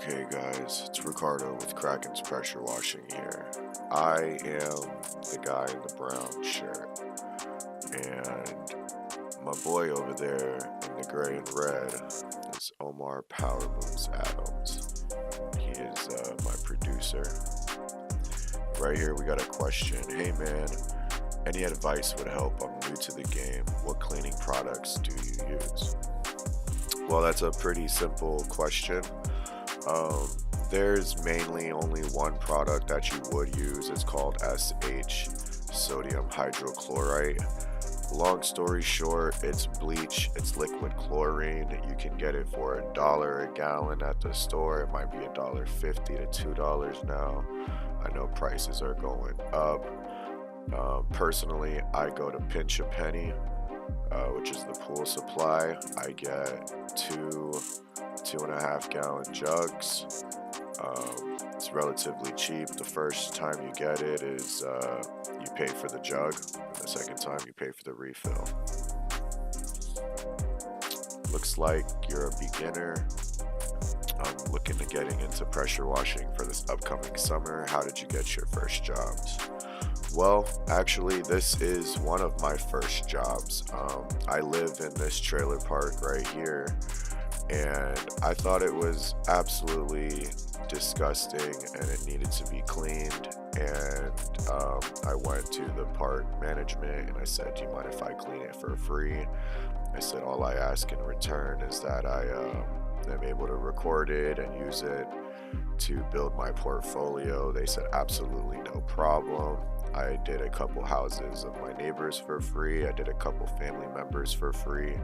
Okay, guys, it's Ricardo with Kraken's Pressure Washing here. I am the guy in the brown shirt, and my boy over there in the gray and red is Omar Power Moves Adams. He is my producer. Right here, we got a question. Hey man, any advice would help. I'm new to the game. What cleaning products do you use? Well, that's a pretty simple question. Um, there's mainly only one product that you would use. It's called SH, sodium hydrochlorite. Long story short, it's bleach, it's liquid chlorine. You can get it for $1 a gallon at the store. It might be $1.50 to $2 now. I know prices are going up. Personally, I go to Pinch a Penny, which is the pool supply. I get 2.5 gallon jugs. It's relatively cheap. The first time you get it is you pay for the jug, and the second time you pay for the refill. Looks like you're a beginner. I'm looking to getting into pressure washing for this upcoming summer. How did you get your first jobs? Well, actually, this is one of my first jobs. I live in this trailer park right here, and I thought it was absolutely disgusting and it needed to be cleaned. And I went to the park management and I said, do you mind if I clean it for free? I said, all I ask in return is that I am able to record it and use it to build my portfolio. They said, absolutely no problem. I did a couple houses of my neighbors for free. I did a couple family members for free.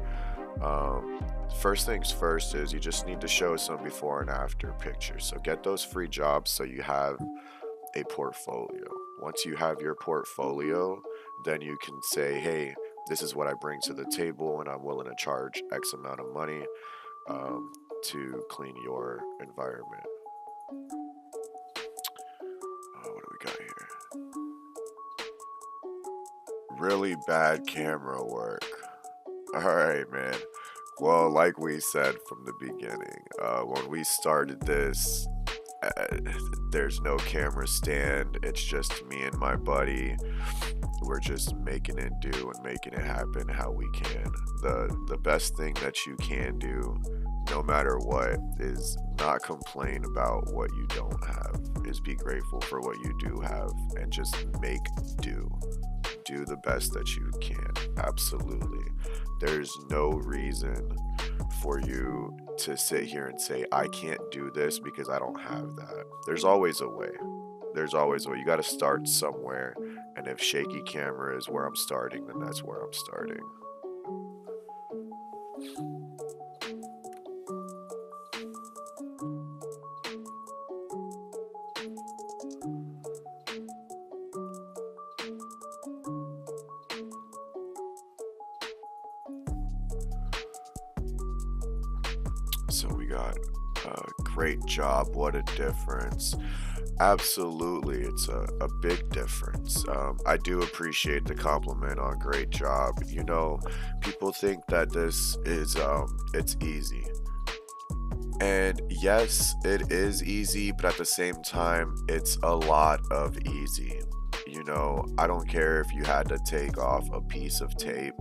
First things first is you just need to show some before and after pictures. So get those free jobs so you have a portfolio. Once you have your portfolio, then you can say, hey, this is what I bring to the table and I'm willing to charge X amount of money to clean your environment. What do we got here? Really bad camera work. Alright, man. Well, like we said from the beginning, when we started this, there's no camera stand. It's just me and my buddy. We're just making it do and making it happen how we can. The best thing that you can do, no matter what, is not complain about what you don't have. Is be grateful for what you do have and just make do. Do the best that you can. Absolutely. There's no reason for you to sit here and say, I can't do this because I don't have that. There's always a way. There's always a way. You got to start somewhere. And if shaky camera is where I'm starting, then that's where I'm starting. So we got great job. What a difference. Absolutely, it's a big difference. I do appreciate the compliment on great job. You know, people think that this is it's easy. And yes, it is easy, but at the same time, it's a lot of easy. You know, I don't care if you had to take off a piece of tape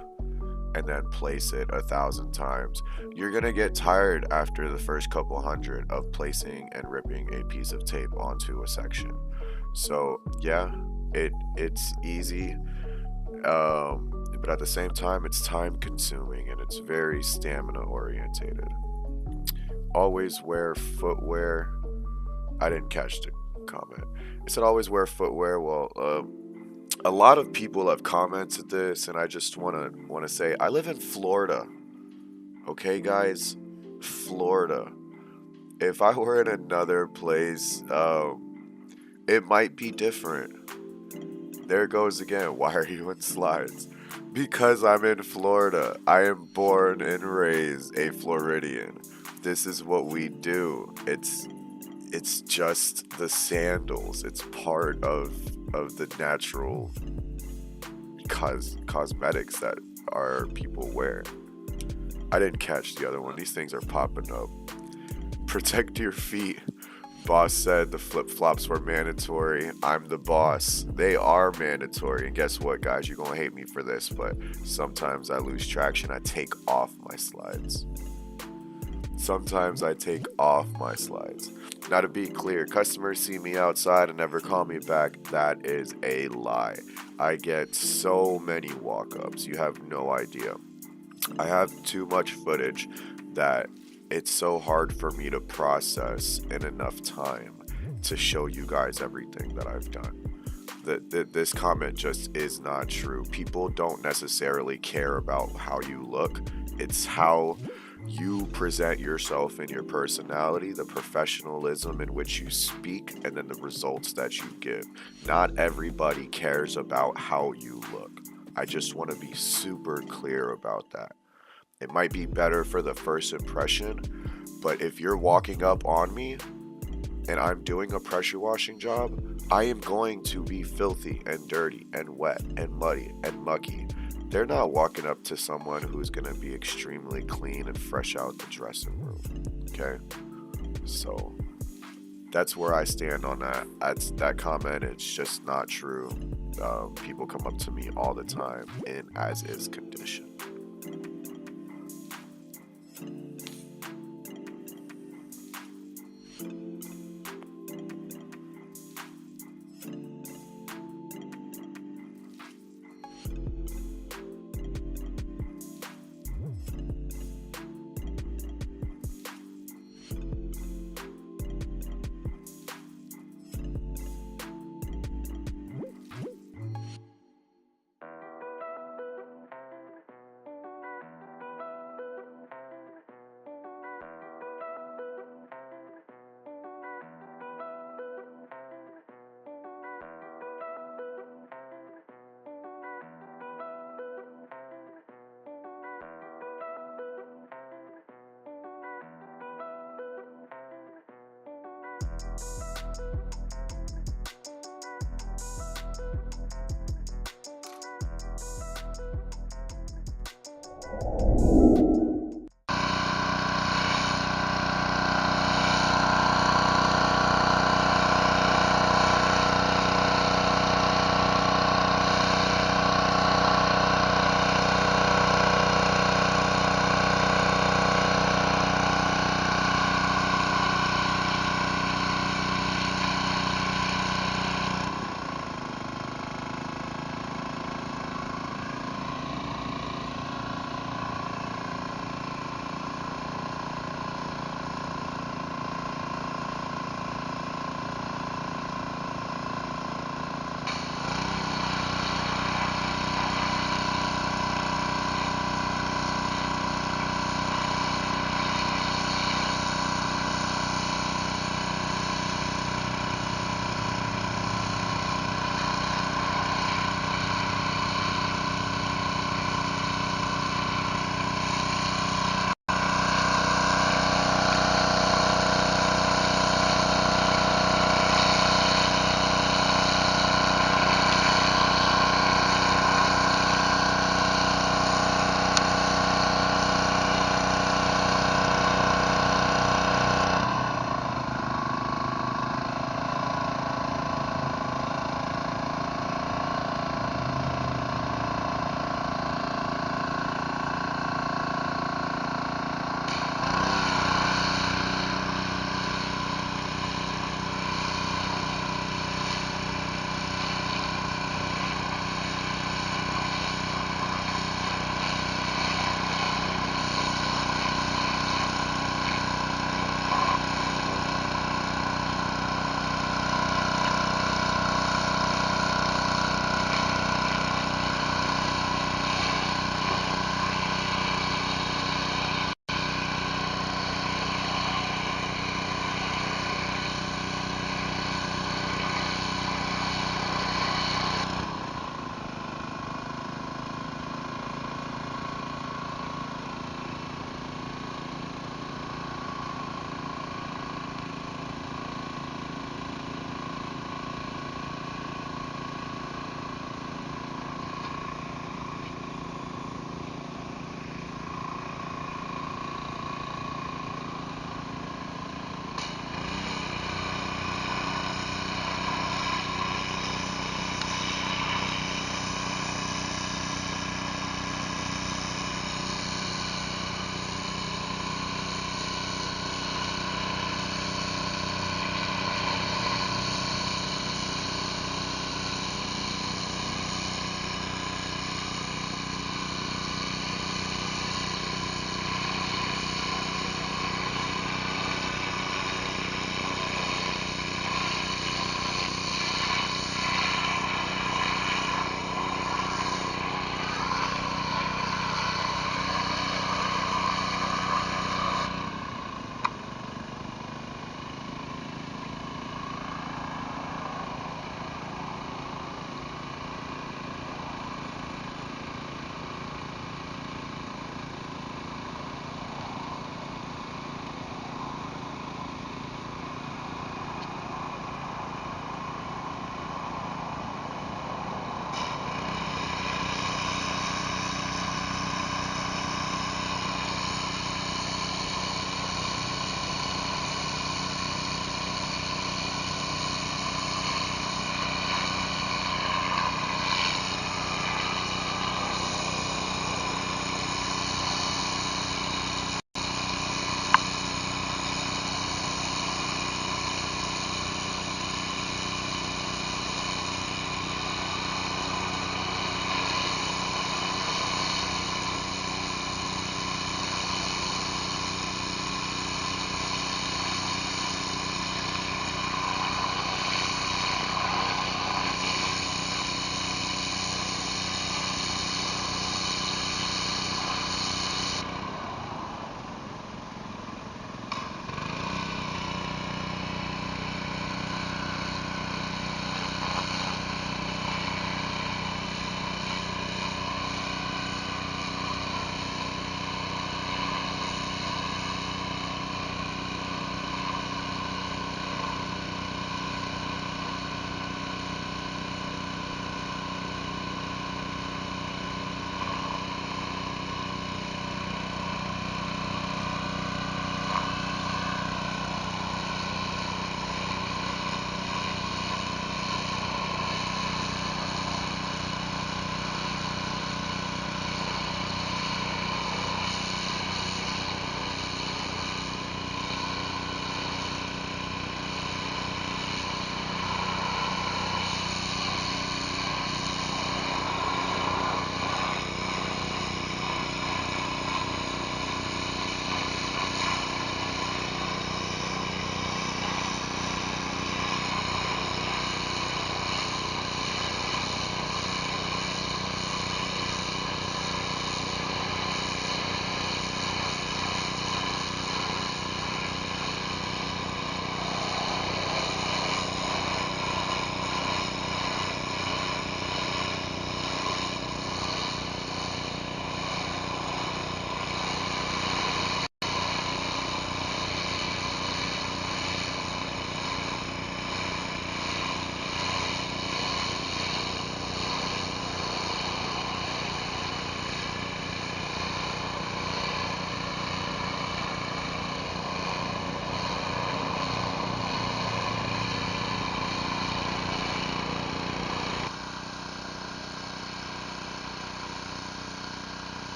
and then place it 1,000 times. You're gonna get tired after the first couple hundred of placing and ripping a piece of tape onto a section. So yeah, it's easy, but at the same time, it's time consuming and it's very stamina orientated. Always wear footwear. I didn't catch the comment. It said always wear footwear. Well, a lot of people have commented this, and I just wanna say I live in Florida. Okay, guys, Florida. If I were in another place, it might be different. There it goes again. Why are you in slides? Because I'm in Florida. I am born and raised a Floridian. This is what we do. It's just the sandals. It's part of the natural cosmetics that our people wear. I didn't catch the other one. These things are popping up. Protect your feet. Boss said the flip flops were mandatory. I'm the boss. They are mandatory. And guess what, guys? You're going to hate me for this, but sometimes I lose traction. I take off my slides. Sometimes I take off my slides. Now, to be clear, customers see me outside and never call me back. That is a lie. I get so many walk ups. You have no idea. I have too much footage that it's so hard for me to process in enough time to show you guys everything that I've done. This comment just is not true. People don't necessarily care about how you look, it's how you present yourself and your personality, the professionalism in which you speak, and then the results that you give. Not everybody cares about how you look. I just want to be super clear about that. It might be better for the first impression, but if you're walking up on me and I'm doing a pressure washing job, I am going to be filthy and dirty and wet and muddy and mucky. They're not walking up to someone who's going to be extremely clean and fresh out the dressing room. Okay? So that's where I stand on that. That comment. It's just not true. People come up to me all the time in as is condition.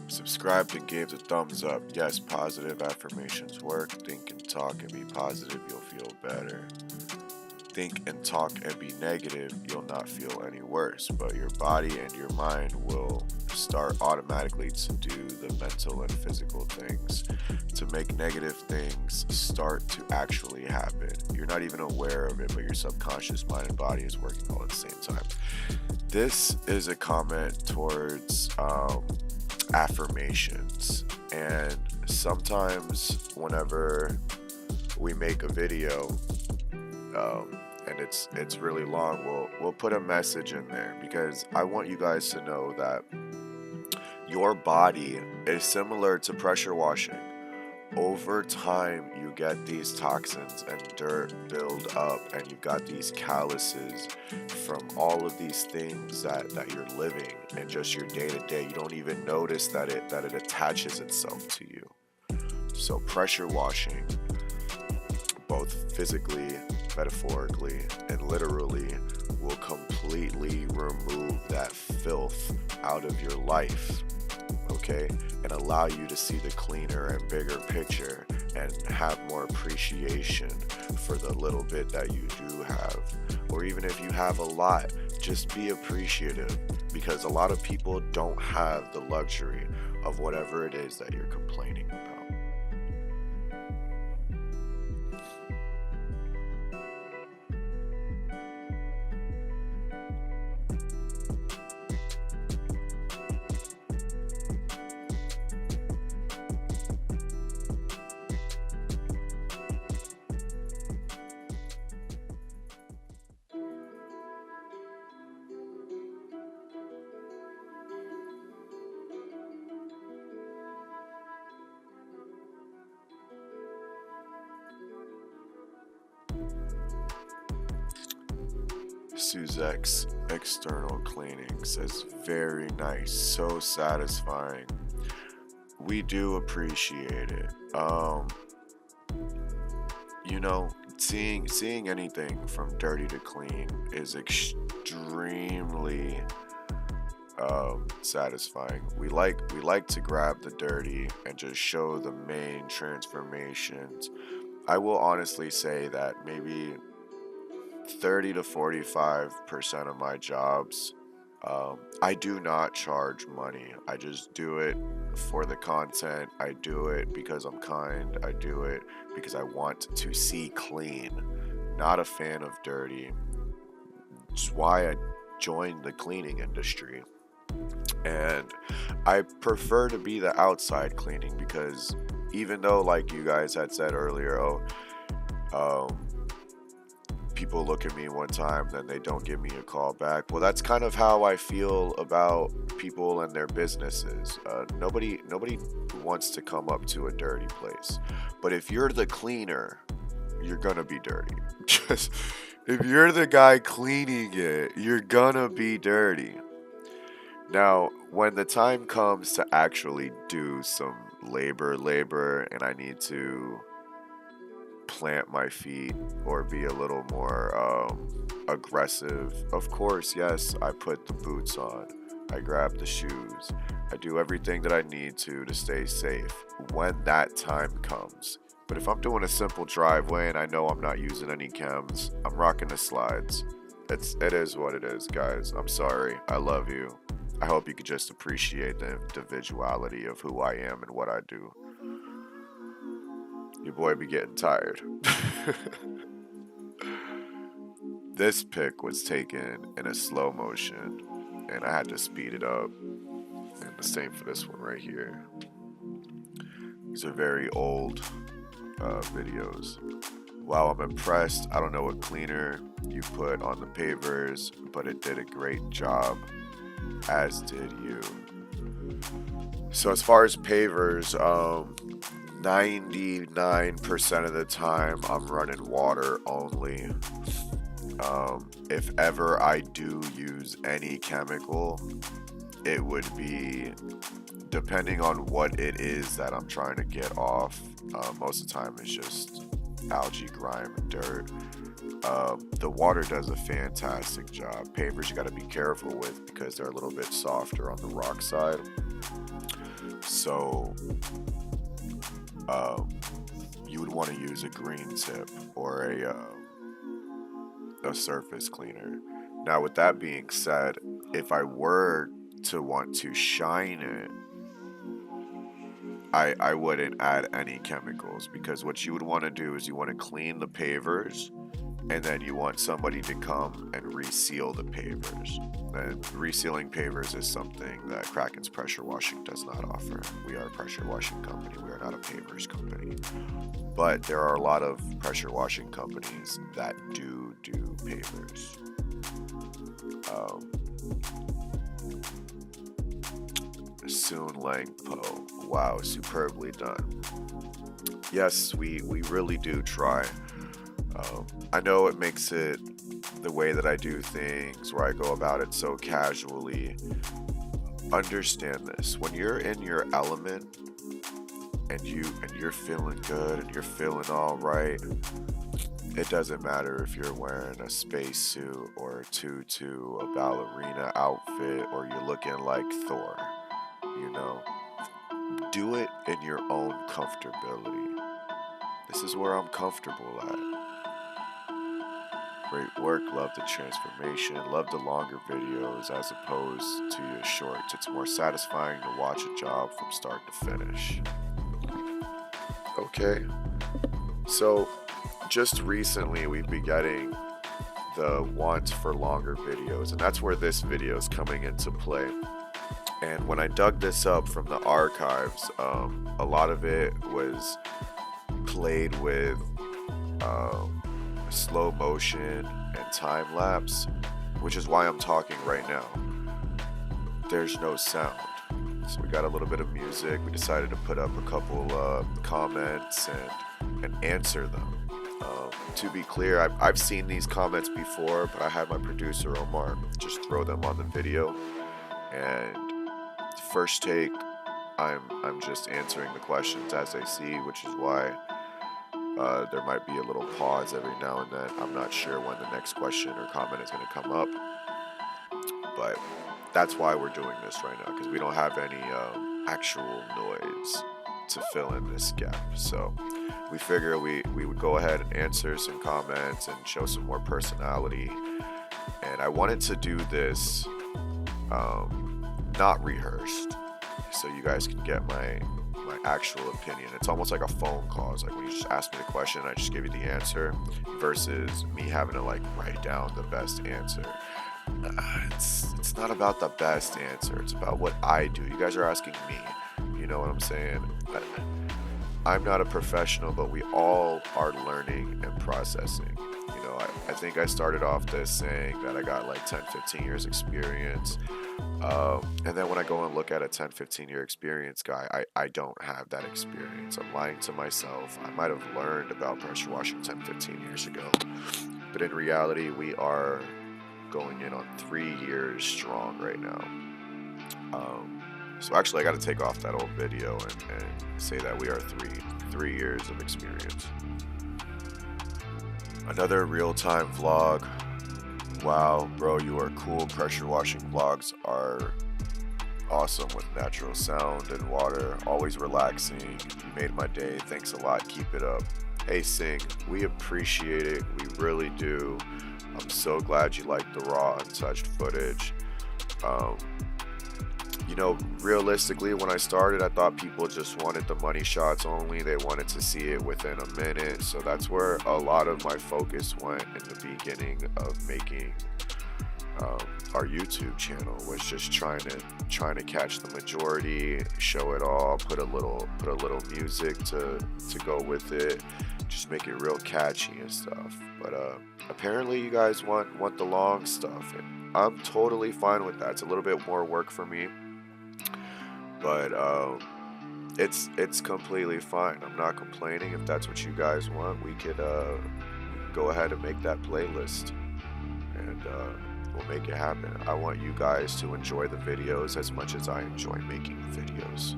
Subscribed and gave the thumbs up. Yes, positive affirmations work. Think and talk and be positive, you'll feel better. Think and talk and be negative, you'll not feel any worse, but your body and your mind will start automatically to do the mental and physical things to make negative things start to actually happen. You're not even aware of it, but your subconscious mind and body is working all at the same time. This is a comment towards affirmations, and sometimes whenever we make a video, and it's really long, we'll put a message in there because I want you guys to know that your body is similar to pressure washing. Over time, you get these toxins and dirt build up, and you've got these calluses from all of these things that you're living and just your day to day. You don't even notice that it attaches itself to you. So pressure washing, both physically, metaphorically, and literally, will completely remove that filth out of your life, okay, and allow you to see the cleaner and bigger picture and have more appreciation for the little bit that you do have. Or even if you have a lot, just be appreciative, because a lot of people don't have the luxury of whatever it is that you're complaining about. Suzek's external cleaning says, very nice, so satisfying. We do appreciate it. You know, seeing anything from dirty to clean is extremely satisfying. We like to grab the dirty and just show the main transformations. I will honestly say that maybe 30 to 45% of my jobs, I do not charge money. I just do it for the content. I do it because I'm kind. I do it because I want to see clean. Not a fan of dirty. It's why I joined the cleaning industry. And I prefer to be the outside cleaning, because even though, like you guys had said earlier, people look at me one time, then they don't give me a call back. Well, that's kind of how I feel about people and their businesses. Nobody wants to come up to a dirty place. But if you're the cleaner, you're gonna be dirty. Just if you're the guy cleaning it, you're gonna be dirty. Now, when the time comes to actually do some labor, and I need to plant my feet or be a little more aggressive, of course, yes, I put the boots on, I grab the shoes, I do everything that I need to stay safe when that time comes. But if I'm doing a simple driveway and I know I'm not using any chems, I'm rocking the slides. It is what it is, guys. I'm sorry. I love you. I hope you could just appreciate the individuality of who I am and what I do. Your boy be getting tired. This pic was taken in a slow motion, and I had to speed it up. And the same for this one right here. These are very old videos. Wow, I'm impressed. I don't know what cleaner you put on the pavers, but it did a great job, as did you. So as far as pavers, 99% of the time I'm running water only. If ever I do use any chemical, it would be depending on what it is that I'm trying to get off. Most of the time it's just algae, grime, and dirt. The water does a fantastic job. Pavers you got to be careful with because they're a little bit softer on the rock side. So um, you would want to use a green tip or a surface cleaner. Now, with that being said, if I were to want to shine it, I wouldn't add any chemicals, because what you would want to do is you want to clean the pavers, and then you want somebody to come and reseal the pavers. And resealing pavers is something that Kraken's Pressure Washing does not offer. We are a pressure washing company. We are not a pavers company. But there are a lot of pressure washing companies that do pavers. Um, Soon Lang Po. Wow, superbly done. Yes, we really do try. I know it makes it the way that I do things, where I go about it so casually. Understand this: when you're in your element and you're feeling good and you're feeling all right, it doesn't matter if you're wearing a spacesuit or a tutu, a ballerina outfit, or you're looking like Thor. You know, do it in your own comfortability. This is where I'm comfortable at. Great work, love the transformation, love the longer videos as opposed to your shorts. It's more satisfying to watch a job from start to finish. Okay, so just recently we've been getting the want for longer videos, and that's where this video is coming into play. And when I dug this up from the archives, a lot of it was played with slow motion and time lapse, which is why I'm talking right now. There's no sound. So we got a little bit of music. We decided to put up a couple comments and answer them. To be clear, I've seen these comments before, but I had my producer Omar just throw them on the video. And first take, I'm just answering the questions as I see, which is why there might be a little pause every now and then. I'm not sure when the next question or comment is going to come up, but that's why we're doing this right now, because we don't have any actual noise to fill in this gap. So we figure we would go ahead and answer some comments and show some more personality. And I wanted to do this not rehearsed, so you guys can get my actual opinion. It's almost like a phone call. It's like when you just ask me the question, I just give you the answer, versus me having to like write down the best answer. It's not about the best answer. It's about what I do. You guys are asking me. You know what I'm saying? I'm not a professional, but we all are learning and processing. You know, I think I started off this saying that I got like 10, 15 years experience. And then when I go and look at a 10, 15 year experience guy, I don't have that experience. I'm lying to myself. I might have learned about pressure washing 10, 15 years ago. But in reality, we are going in on 3 years strong right now. So actually, I got to take off that old video and say that we are three years of experience. Another real-time vlog. Wow, bro, you are cool. Pressure washing vlogs are awesome with natural sound and water. Always relaxing. You made my day. Thanks a lot. Keep it up. Hey, Sing, we appreciate it. We really do. I'm so glad you like the raw, untouched footage. You know, realistically, when I started, I thought people just wanted the money shots only. They wanted to see it within a minute. So that's where a lot of my focus went in the beginning of making our YouTube channel, was just trying to catch the majority, show it all, put a little music to go with it, just make it real catchy and stuff. But apparently you guys want the long stuff, and I'm totally fine with that. It's a little bit more work for me, but it's completely fine. I'm not complaining. If that's what you guys want, we could go ahead and make that playlist, and we'll make it happen. I want you guys to enjoy the videos as much as I enjoy making videos.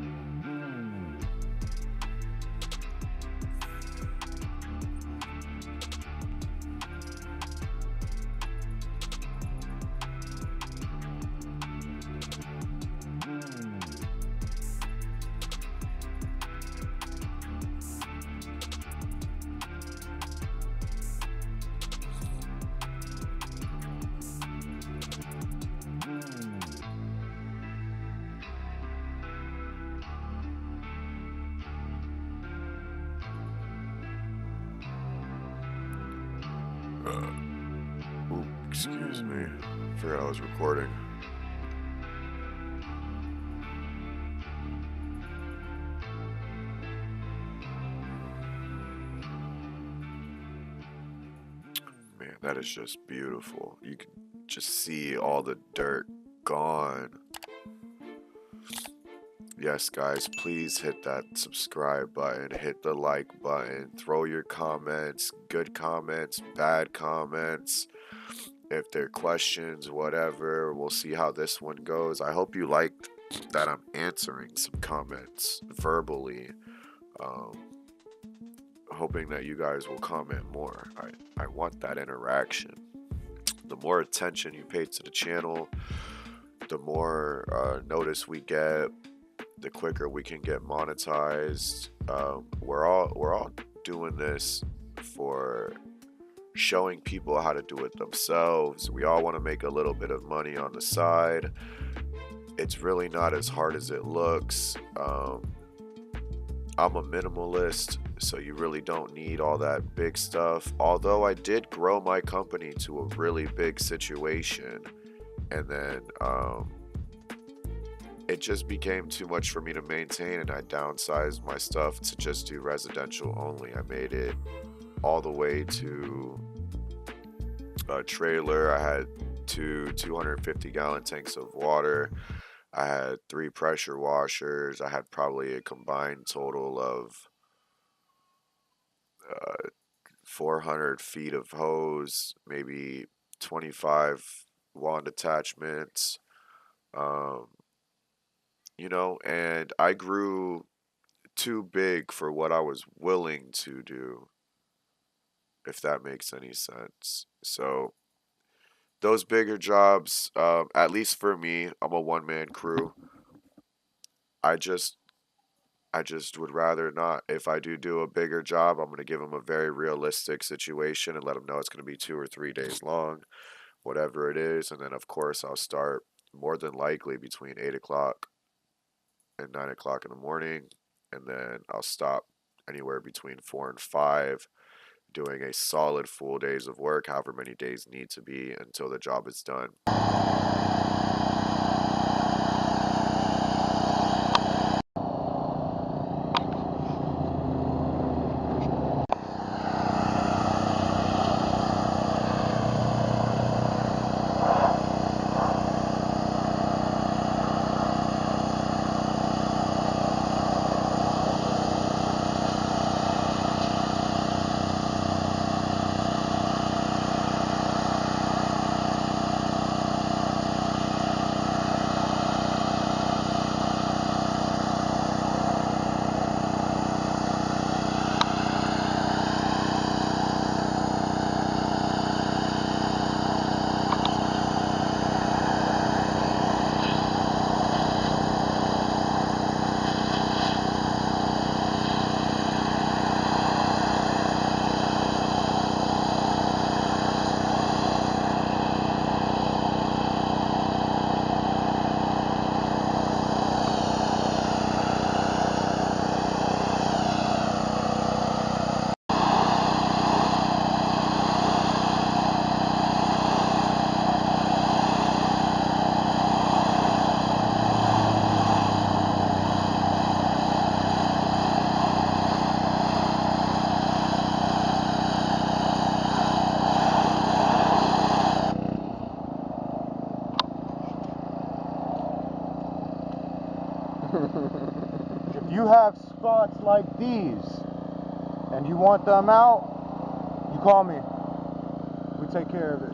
Oop, excuse me. Forgot I was recording. Man, that is just beautiful. You can just see all the dirt gone. Yes, guys, please hit that subscribe button, hit the like button, throw your comments, good comments, bad comments. If they're questions, whatever, we'll see how this one goes. I hope you liked that I'm answering some comments verbally. Um, Hoping that you guys will comment more. I want that interaction. The more attention you pay to the channel, the more notice we get, the quicker we can get monetized. We're all doing this for showing people how to do it themselves. We all want to make a little bit of money on the side. It's really not as hard as it looks. I'm a minimalist, so you really don't need all that big stuff. Although I did grow my company to a really big situation, and then it just became too much for me to maintain, and I downsized my stuff to just do residential only. I made it all the way to a trailer. I had two 250-gallon tanks of water. I had 3 pressure washers. I had probably a combined total of 400 feet of hose, maybe 25 wand attachments. You know, and I grew too big for what I was willing to do, if that makes any sense. So those bigger jobs, at least for me, I'm a one-man crew. I just would rather not. If I do a bigger job, I'm going to give them a very realistic situation and let them know it's going to be 2 or 3 days long, whatever it is. And then, of course, I'll start more than likely between 8 o'clock and 9 o'clock in the morning. And then I'll stop anywhere between 4 and 5, doing a solid full days of work, however many days need to be until the job is done. If you have spots like these and you want them out, you call me. We take care of it.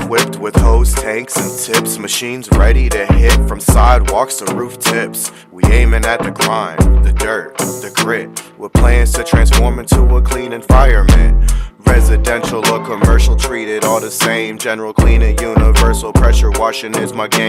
equipped with hose, tanks, and tips. Machines ready to hit from sidewalks to roof tips. We aiming at the crime, the dirt, the grit, with plans to transform into a clean environment. Residential or commercial, treated all the same. General cleaning, universal pressure washing is my game.